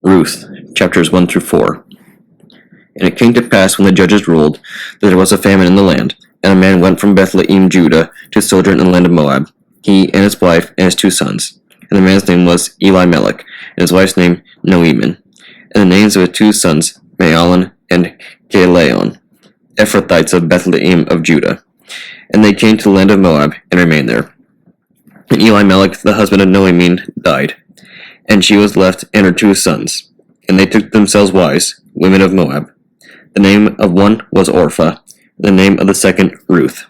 Ruth, chapters 1 through 4. And it came to pass when the judges ruled that there was a famine in the land, and a man went from Bethlehem, Judah, to sojourn in the land of Moab, he and his wife and his 2 sons. And the man's name was Elimelech, and his wife's name Noeman. And the names of his 2 sons, Mahlon and Chilion, Ephrathites of Bethlehem of Judah. And they came to the land of Moab, and remained there. And Elimelech, the husband of Noeman, died, and she was left and her 2 sons. And they took themselves wives, women of Moab. The name of one was Orpah, the name of the second Ruth.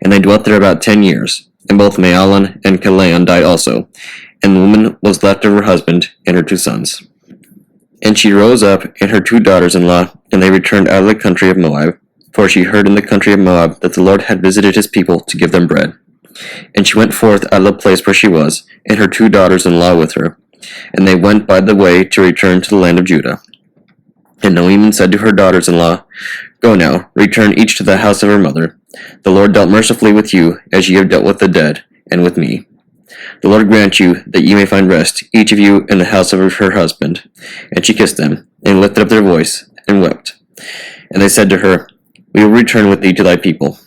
And they dwelt there about 10 years. And both Mahlon and Chilion died also, and the woman was left of her husband and her 2 sons. And she rose up, and her 2 daughters-in-law, and they returned out of the country of Moab, for she heard in the country of Moab that the Lord had visited his people to give them bread. And she went forth out of the place where she was, and her 2 daughters-in-law with her. And they went by the way to return to the land of Judah. And Noeman said to her daughters-in-law, Go now, return each to the house of her mother. The Lord dealt mercifully with you, as ye have dealt with the dead, and with me. The Lord grant you that ye may find rest, each of you in the house of her husband. And she kissed them, and lifted up their voice, and wept. And they said to her, We will return with thee to thy people.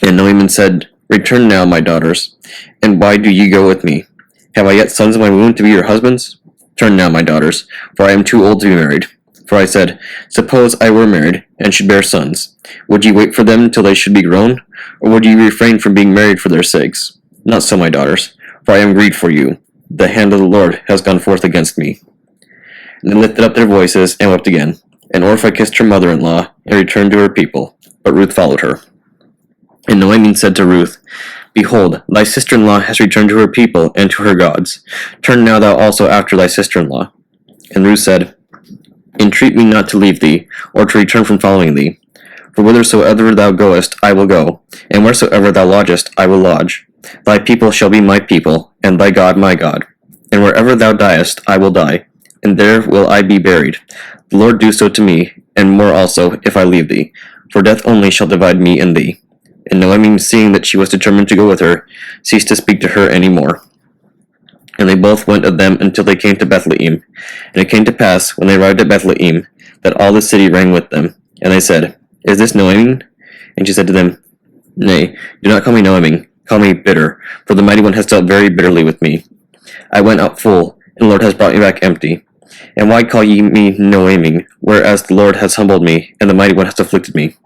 And Noeman said, Return now, my daughters. And why do ye go with me? Have I yet sons of my womb to be your husbands? Turn now, my daughters, for I am too old to be married. For I said, Suppose I were married, and should bear sons. Would ye wait for them till they should be grown? Or would ye refrain from being married for their sakes? Not so, my daughters, for I am grieved for you. The hand of the Lord has gone forth against me. And they lifted up their voices, and wept again. And Orpah kissed her mother-in-law, and returned to her people. But Ruth followed her. And Noeman said to Ruth, Behold, thy sister-in-law has returned to her people and to her gods. Turn now thou also after thy sister-in-law. And Ruth said, Entreat me not to leave thee, or to return from following thee. For whithersoever thou goest, I will go, and wheresoever thou lodgest, I will lodge. Thy people shall be my people, and thy God my God. And wherever thou diest, I will die, and there will I be buried. The Lord do so to me, and more also, if I leave thee. For death only shall divide me and thee. And Noemi, seeing that she was determined to go with her, ceased to speak to her any more. And they both went of them until they came to Bethlehem. And it came to pass, when they arrived at Bethlehem, that all the city rang with them. And they said, Is this Noemi? And she said to them, Nay, do not call me Noemi, call me bitter, for the mighty one has dealt very bitterly with me. I went out full, and the Lord has brought me back empty. And why call ye me Noemi, whereas the Lord has humbled me, and the mighty one has afflicted me?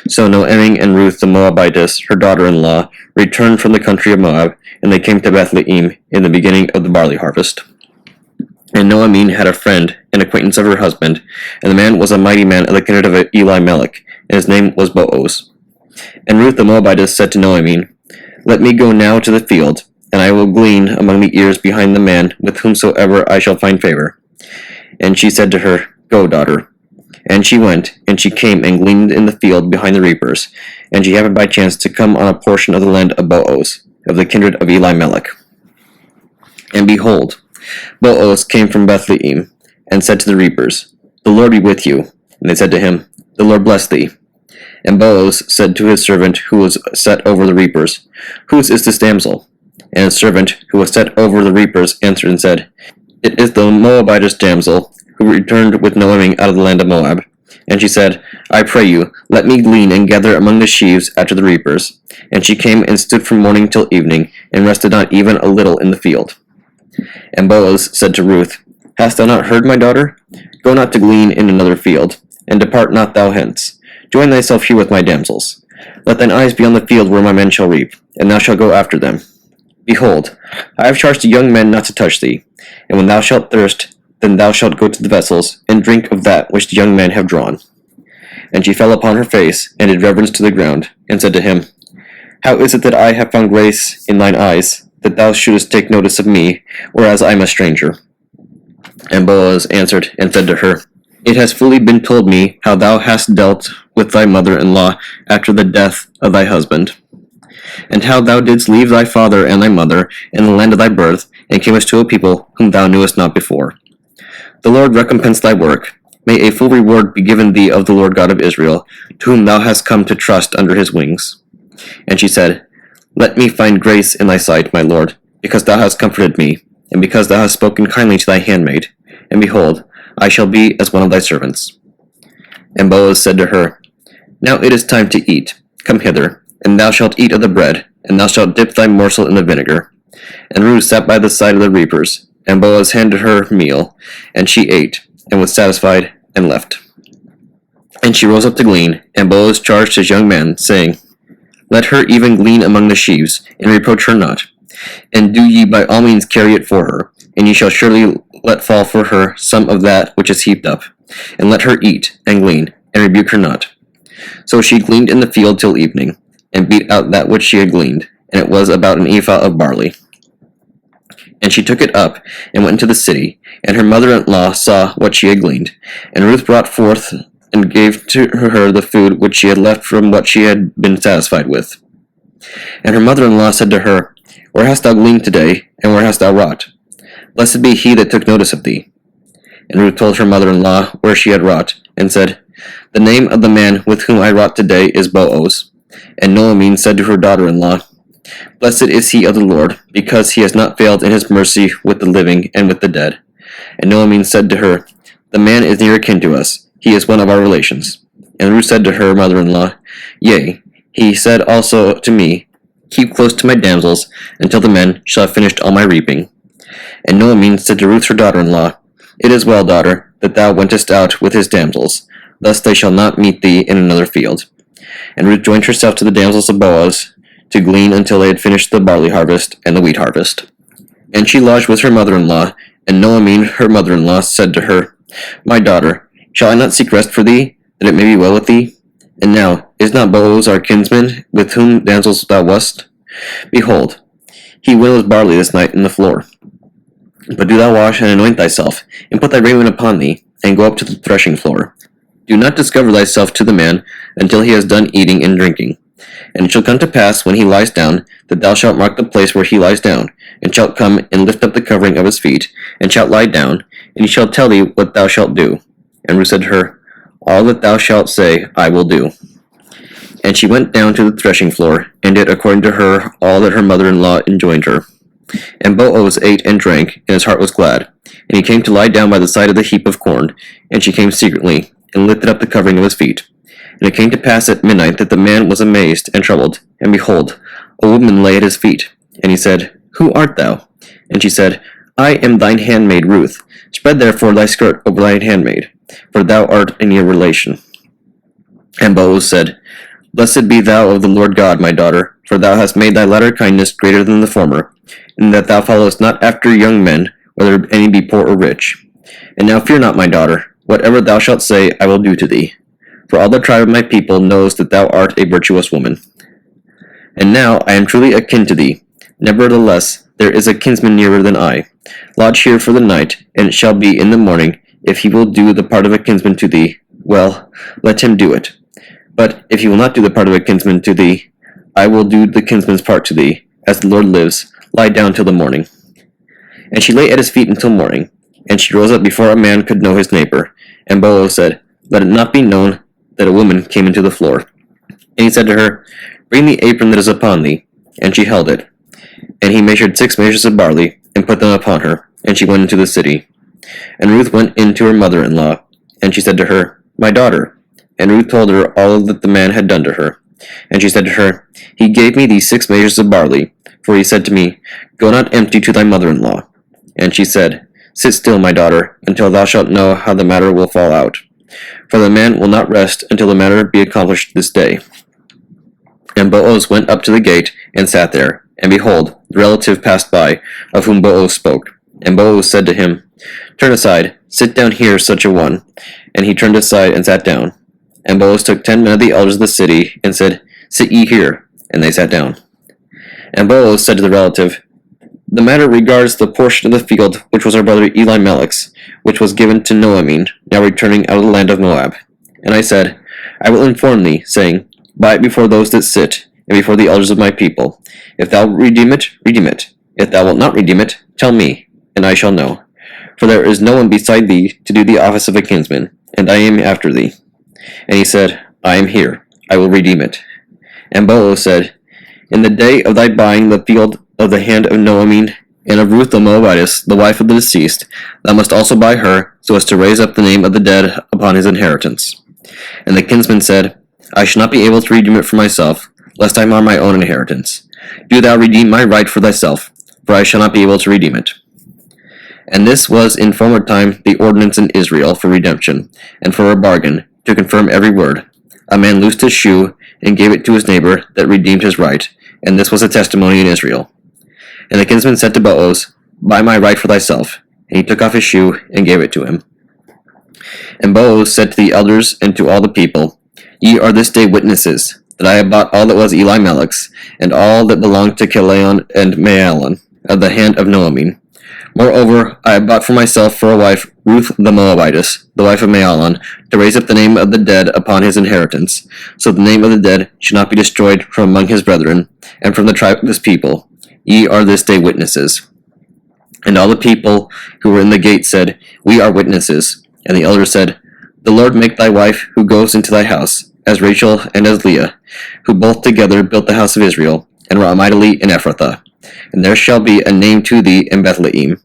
So Noemi and Ruth the Moabitess, her daughter-in-law, returned from the country of Moab, and they came to Bethlehem in the beginning of the barley harvest. And Noemi had a friend, an acquaintance of her husband, and the man was a mighty man of the kindred of Elimelech, and his name was Boaz. And Ruth the Moabitess said to Noemi, Let me go now to the field, and I will glean among the ears behind the man with whomsoever I shall find favor. And she said to her, Go, daughter. And she went, and she came and gleaned in the field behind the reapers, and she happened by chance to come on a portion of the land of Boaz, of the kindred of Elimelech. And behold, Boaz came from Bethlehem, and said to the reapers, The Lord be with you. And they said to him, The Lord bless thee. And Boaz said to his servant who was set over the reapers, Whose is this damsel? And his servant who was set over the reapers answered and said, It is the Moabitess damsel, who returned with Noemi out of the land of Moab. And she said, I pray you, let me glean and gather among the sheaves after the reapers. And she came and stood from morning till evening, and rested not even a little in the field. And Boaz said to Ruth, Hast thou not heard, my daughter? Go not to glean in another field, and depart not thou hence. Join thyself here with my damsels. Let thine eyes be on the field where my men shall reap, and thou shalt go after them. Behold, I have charged the young men not to touch thee, and when thou shalt thirst, then thou shalt go to the vessels, and drink of that which the young men have drawn. And she fell upon her face, and did reverence to the ground, and said to him, How is it that I have found grace in thine eyes, that thou shouldest take notice of me, whereas I am a stranger? And Boaz answered and said to her, It has fully been told me how thou hast dealt with thy mother-in-law after the death of thy husband, and how thou didst leave thy father and thy mother in the land of thy birth, and camest to a people whom thou knewest not before. The Lord recompense thy work. May a full reward be given thee of the Lord God of Israel, to whom thou hast come to trust under his wings. And she said, Let me find grace in thy sight, my Lord, because thou hast comforted me, and because thou hast spoken kindly to thy handmaid. and behold, I shall be as one of thy servants. And Boaz said to her, Now it is time to eat. Come hither, and thou shalt eat of the bread, and thou shalt dip thy morsel in the vinegar. And Ruth sat by the side of the reapers, and Boaz handed her meal, and she ate, and was satisfied, and left. And she rose up to glean, and Boaz charged his young man, saying, Let her even glean among the sheaves, and reproach her not. And do ye by all means carry it for her, and ye shall surely let fall for her some of that which is heaped up. And let her eat, and glean, and rebuke her not. So she gleaned in the field till evening, and beat out that which she had gleaned, and it was about an ephah of barley. And she took it up, and went into the city, and her mother-in-law saw what she had gleaned. And Ruth brought forth and gave to her the food which she had left from what she had been satisfied with. And her mother-in-law said to her, Where hast thou gleaned today, and where hast thou wrought? Blessed be he that took notice of thee. And Ruth told her mother-in-law where she had wrought, and said, The name of the man with whom I wrought today is Boaz. And Naomi said to her daughter-in-law, Blessed is he of the Lord, because he has not failed in his mercy with the living and with the dead. And Naomi said to her, The man is near akin to us. He is one of our relations. And Ruth said to her mother-in-law, Yea, he said also to me, Keep close to my damsels, until the men shall have finished all my reaping. And Naomi said to Ruth her daughter-in-law, It is well, daughter, that thou wentest out with his damsels. Thus they shall not meet thee in another field. And Ruth joined herself to the damsels of Boaz, to glean until they had finished the barley harvest and the wheat harvest. And she lodged with her mother-in-law, and Naomi her mother-in-law said to her, My daughter, shall I not seek rest for thee, that it may be well with thee? And now, is not Boaz our kinsman, with whom damsels thou wast? Behold, he winnows barley this night in the floor. But do thou wash and anoint thyself, and put thy raiment upon thee, and go up to the threshing floor. Do not discover thyself to the man until he has done eating and drinking. And it shall come to pass, when he lies down, that thou shalt mark the place where he lies down, and shalt come and lift up the covering of his feet, and shalt lie down, and he shall tell thee what thou shalt do. And Ruth said to her, All that thou shalt say I will do. And she went down to the threshing floor, and did according to her all that her mother-in-law enjoined her. And Boaz ate and drank, and his heart was glad. And he came to lie down by the side of the heap of corn, and she came secretly, and lifted up the covering of his feet. And it came to pass at midnight that the man was amazed and troubled, and behold, a woman lay at his feet. And he said, Who art thou? And she said, I am thine handmaid Ruth. Spread therefore thy skirt over thine handmaid, for thou art a near relation. And Boaz said, Blessed be thou of the Lord God, my daughter, for thou hast made thy latter kindness greater than the former, and that thou followest not after young men, whether any be poor or rich. And now fear not, my daughter, whatever thou shalt say I will do to thee. For all the tribe of my people knows that thou art a virtuous woman. And now I am truly akin to thee. Nevertheless, there is a kinsman nearer than I. Lodge here for the night, and it shall be in the morning, if he will do the part of a kinsman to thee, well, let him do it. But if he will not do the part of a kinsman to thee, I will do the kinsman's part to thee. As the Lord lives, lie down till the morning. And she lay at his feet until morning, and she rose up before a man could know his neighbor. And Boaz said, Let it not be known that a woman came into the floor. And he said to her, Bring the apron that is upon thee. And she held it. And he measured 6 measures of barley, and put them upon her, and she went into the city. And Ruth went in to her mother-in-law, and she said to her, My daughter. And Ruth told her all that the man had done to her. And she said to her, He gave me these 6 measures of barley, for he said to me, Go not empty to thy mother-in-law. And she said, Sit still, my daughter, until thou shalt know how the matter will fall out. For the man will not rest until the matter be accomplished this day. And Boaz went up to the gate, and sat there. And behold, the relative passed by, of whom Boaz spoke. And Boaz said to him, Turn aside, sit down here, such a one. And he turned aside and sat down. And Boaz took 10 men of the elders of the city, and said, Sit ye here. And they sat down. And Boaz said to the relative, The matter regards the portion of the field which was our brother Elimelech's, which was given to Naomi, now returning out of the land of Moab. And I said, I will inform thee, saying, Buy it before those that sit, and before the elders of my people. If thou redeem it, redeem it. If thou wilt not redeem it, tell me, and I shall know. For there is no one beside thee to do the office of a kinsman, and I am after thee. And he said, I am here, I will redeem it. And Boaz said, In the day of thy buying the field of the hand of Naomi, and of Ruth the Moabitess, the wife of the deceased, thou must also buy her, so as to raise up the name of the dead upon his inheritance. And the kinsman said, I shall not be able to redeem it for myself, lest I mar my own inheritance. Do thou redeem my right for thyself, for I shall not be able to redeem it. And this was in former time the ordinance in Israel for redemption, and for a bargain, to confirm every word. A man loosed his shoe, and gave it to his neighbor, that redeemed his right, and this was a testimony in Israel. And the kinsman said to Boaz, Buy my right for thyself. And he took off his shoe, and gave it to him. And Boaz said to the elders and to all the people, Ye are this day witnesses, that I have bought all that was Elimelech's, and all that belonged to Chilion and Mahlon, of the hand of Noemi. Moreover, I have bought for myself for a wife Ruth the Moabitess, the wife of Mahlon, to raise up the name of the dead upon his inheritance, so the name of the dead should not be destroyed from among his brethren, and from the tribe of his people. Ye are this day witnesses. And all the people who were in the gate said, We are witnesses. And the elders said, The Lord make thy wife who goes into thy house, as Rachel and as Leah, who both together built the house of Israel, and wrought mightily in Ephrathah. And there shall be a name to thee in Bethlehem.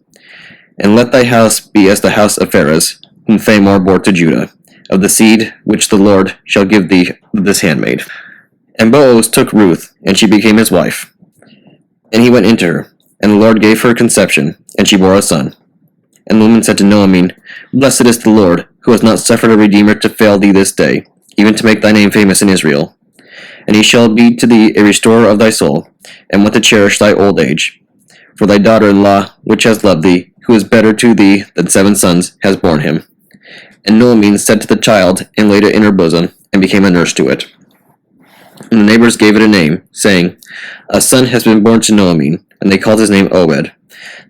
And let thy house be as the house of Pharez, whom Thamar bore to Judah, of the seed which the Lord shall give thee this handmaid. And Boaz took Ruth, and she became his wife. And he went into her, and the Lord gave her conception, and she bore a son. And the woman said to Noemi, Blessed is the Lord, who has not suffered a redeemer to fail thee this day, even to make thy name famous in Israel. And he shall be to thee a restorer of thy soul, and one to cherish thy old age. For thy daughter-in-law, which has loved thee, who is better to thee than 7 sons, has borne him. And Noemi said to the child, and laid it in her bosom, and became a nurse to it. And the neighbors gave it a name, saying, A son has been born to Noemi, and they called his name Obed.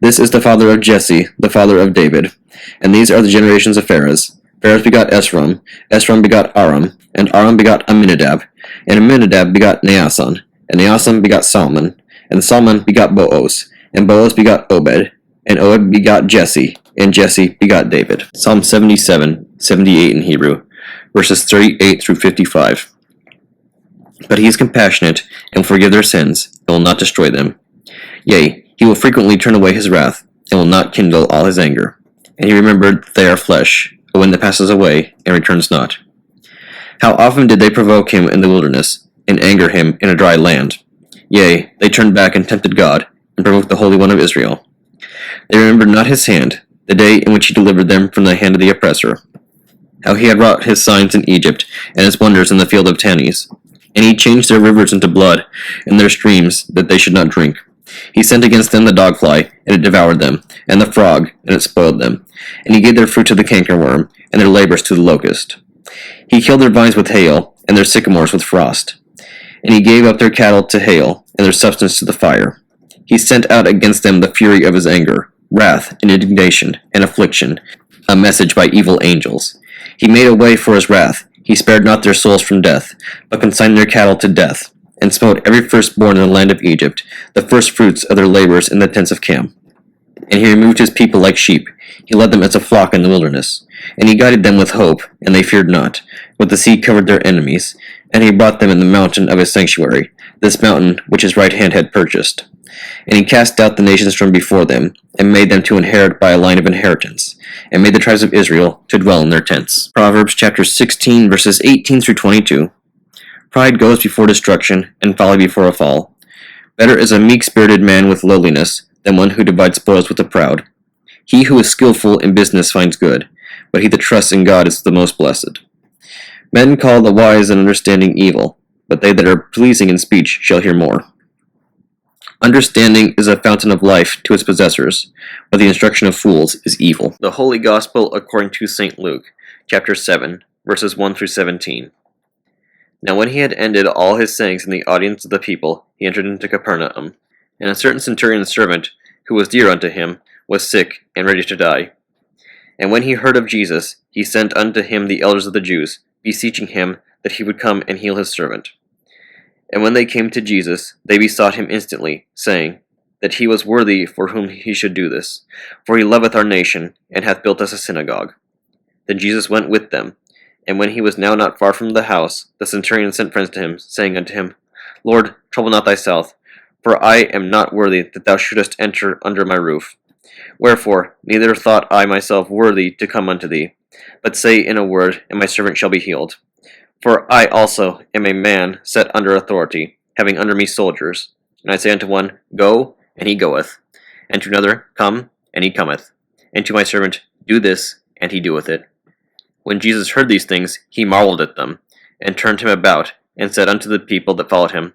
This is the father of Jesse, the father of David. And these are the generations of Pharez. Pharez begot Esrom, Esrom begot Aram, and Aram begot Amminadab, and Amminadab begot Naasson, and Naasson begot Salmon, and Salmon begot Boaz, and Boaz begot Obed, and Obed begot Jesse, and Jesse begot David. Psalm 77, 78 in Hebrew, verses 38 through 55. But he is compassionate, and will forgive their sins, and will not destroy them. Yea, he will frequently turn away his wrath, and will not kindle all his anger. And he remembered they are flesh, a wind that passes away, and returns not. How often did they provoke him in the wilderness, and anger him in a dry land? Yea, they turned back and tempted God, and provoked the Holy One of Israel. They remembered not his hand, the day in which he delivered them from the hand of the oppressor. How he had wrought his signs in Egypt, and his wonders in the field of Tanis. And he changed their rivers into blood, and their streams, that they should not drink. He sent against them the dogfly, and it devoured them, and the frog, and it spoiled them. And he gave their fruit to the cankerworm, and their labors to the locust. He killed their vines with hail, and their sycamores with frost. And he gave up their cattle to hail, and their substance to the fire. He sent out against them the fury of his anger, wrath, and indignation, and affliction, a message by evil angels. He made a way for his wrath. He spared not their souls from death, but consigned their cattle to death, and smote every firstborn in the land of Egypt, the firstfruits of their labors in the tents of Cam. And he removed his people like sheep. He led them as a flock in the wilderness. And he guided them with hope, and they feared not. But the sea covered their enemies. And he brought them in the mountain of his sanctuary, this mountain which his right hand had purchased. And he cast out the nations from before them, and made them to inherit by a line of inheritance, and made the tribes of Israel to dwell in their tents. Proverbs chapter 16, verses 18 through 22. Pride goes before destruction, and folly before a fall. Better is a meek-spirited man with lowliness, than one who divides spoils with the proud. He who is skillful in business finds good, but he that trusts in God is the most blessed. Men call the wise and understanding evil, but they that are pleasing in speech shall hear more. Understanding is a fountain of life to its possessors, but the instruction of fools is evil. The Holy Gospel according to St. Luke, chapter 7, verses 1 through 17. Now when he had ended all his sayings in the audience of the people, he entered into Capernaum. And a certain centurion's servant, who was dear unto him, was sick and ready to die. And when he heard of Jesus, he sent unto him the elders of the Jews, beseeching him that he would come and heal his servant. And when they came to Jesus, they besought him instantly, saying, that he was worthy for whom he should do this, for he loveth our nation, and hath built us a synagogue. Then Jesus went with them, and when he was now not far from the house, the centurion sent friends to him, saying unto him, Lord, trouble not thyself, For I am not worthy that thou shouldest enter under my roof. Wherefore, neither thought I myself worthy to come unto thee, but say in a word, and my servant shall be healed. For I also am a man set under authority, having under me soldiers. And I say unto one, Go, and he goeth, and to another, Come, and he cometh, and to my servant, Do this, and he doeth it. When Jesus heard these things, he marveled at them, and turned him about, and said unto the people that followed him,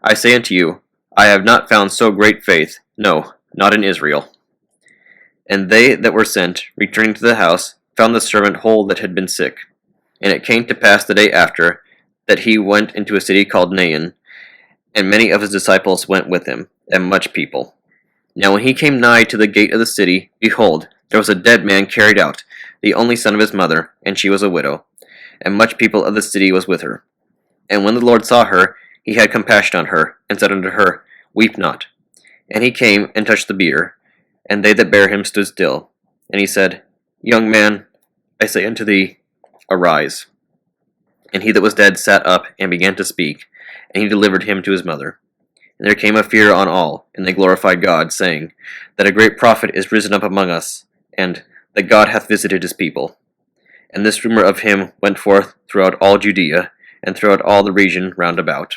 I say unto you, I have not found so great faith, no, not in Israel. And they that were sent, returning to the house, found the servant whole that had been sick. And it came to pass the day after, that he went into a city called Nain, and many of his disciples went with him, and much people. Now when he came nigh to the gate of the city, behold, there was a dead man carried out, the only son of his mother, and she was a widow. And much people of the city was with her. And when the Lord saw her, he had compassion on her, and said unto her, Weep not. And he came and touched the bier, and they that bare him stood still. And he said, Young man, I say unto thee, Arise. And he that was dead sat up, and began to speak, and he delivered him to his mother. And there came a fear on all, and they glorified God, saying, That a great prophet is risen up among us, and that God hath visited his people. And this rumor of him went forth throughout all Judea, and throughout all the region round about.